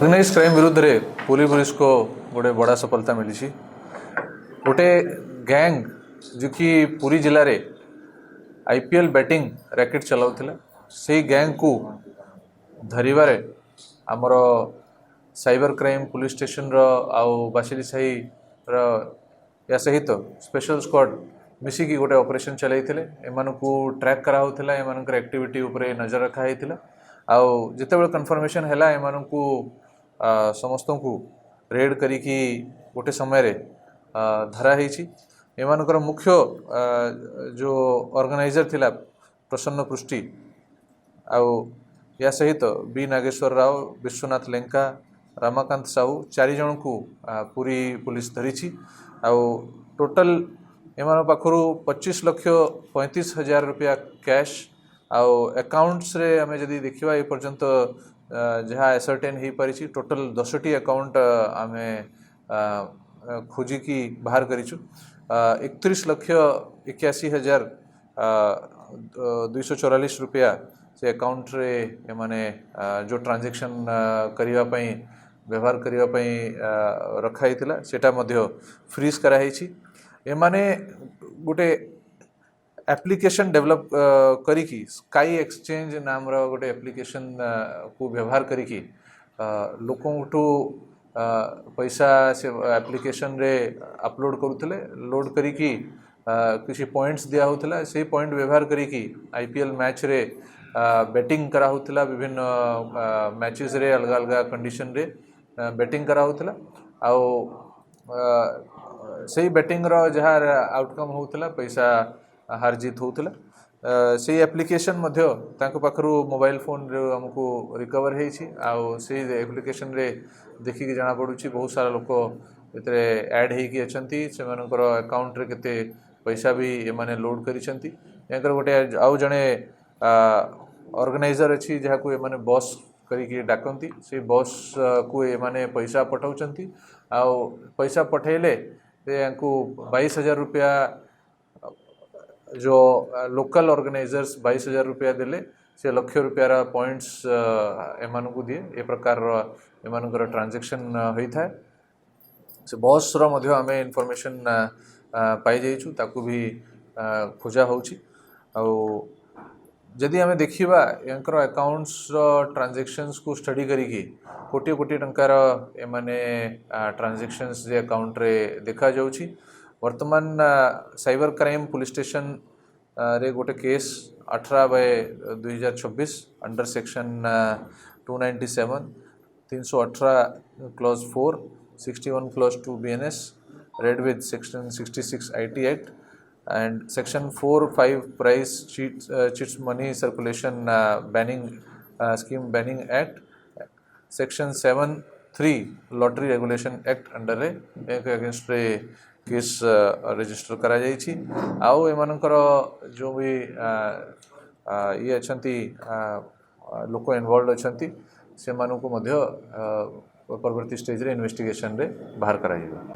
Organise crime विरुद्ध रे police को गोटे बड़ा सफलता मिली। गोटे गैंग जो कि पुरी जिले में आईपीएल बैटिंग रैकेट चलाउथिला से गैंग को धरिबारे आमर साइबर क्राइम पुलिस स्टेशन रो आउ बासिली साही रो या सहित स्पेशल स्क्वाड मिसिकी गोटे ऑपरेशन चलाइथिले। एमानकु ट्रैक करा होथिला, एमानकर एक्टिविटी उपरे नजर रखा हेतिला। आउ जेतेबेले कन्फर्मेशन हैला एमानकु समस्त को रेड करिकी गोटे समय रे धरा हेछि। एमानकर मुख्य जो ऑर्गेनाइजर थिला प्रसन्न पृष्टि आउ या सहित बी नागेश्वर राव, विश्वनाथ लेंका, रमाकांत साहू 4 जन को पूरी पुलिस धरी। आउ टोटल एमान पाखरु 25,35,000 रुपया कैश आउ अकाउंट्स रे हमें जदि देखिबा ए पर्यंत जहाँ एसर्टेन हो पारी टोटल 10टी अकाउंट आमे खोजी की बाहर करिछु। 31,81,244 रुपया से अकाउंट रे माने जो ट्रांजैक्शन करिवा पई व्यवहार करिवा पई रखा हितिला सेटा मध्य फ्रीज करा हिछि। एमाने गोटे एप्लिकेशन डेवलप करिकी स्काई एक्सचेंज नाम रो गोटे एप्लिकेशन को व्यवहार करिकी लोकों टू पैसा से एप्लिकेशन रे अपलोड करुथले। लोड करिकी किसी पॉइंट्स दिया होतला, से पॉइंट व्यवहार करिकी आईपीएल मैच रे बैटिंग करा होतला। विभिन्न मैचेस रे अलग अलग कंडीशन रे बैटिंग करा होतला। आउ से बैटिंग रो जहाँ आउटकम होतला पैसा हार जीत होतला। से एप्लिकेशन मध्य तांको पाखरु मोबाइल फोन रे हमको रिकवर हेछि। आउ से एप्लिकेशन रे देखि कि जाना पडुछि बहुत सारा लोक एतरे ऐड हेकि अछंती, सेमानकर अकाउंट रे केते पैसा भी एमाने लोड करिसंती। एकर गोटे आउ जणे ऑर्गेनाइजर अछि जहा को एमाने बॉस करिकि डाकंती। से बॉस को एमाने पैसा पठाउचंती। आउ पैसा पठेले से यांकु 22,000 रुपया जो लोकल ऑर्गेनाइजर्स 22,000 रुपया देले से 1,00,000 रुपया पॉइंट्स एमानकु दिए। ए प्रकार एमानकर ट्रांजैक्शन होई थाए। से बॉस रो मध्य हमें इन्फॉर्मेशन पाई जाइछु, ताकू भी खोजा होउछि। आउ जदि हमें देखिबा यांकर अकाउंट्स रो ट्रांजैक्शंस को स्टडी करिकी कोटी कोटी टंकार एमाने ट्रांजैक्शंस जे अकाउंट रे देखा जाउछि। वर्तमान साइबर क्राइम पुलिस स्टेशन रे गोटे case 18/2026 under section 297 318 clause 4 61 clause 2 BNS read with section 66 IT act and section 4/5 price cheats money circulation banning scheme banning act, section 7/3 lottery regulation act under रे against रे case register करा जाइछि। आउ एमानकर जो भी ये अछंती लोक इन्वॉल्व अछंती से मानू को मध्य परवर्ती स्टेज रे इन्वेस्टिगेशन रे बाहर करा जाइबा।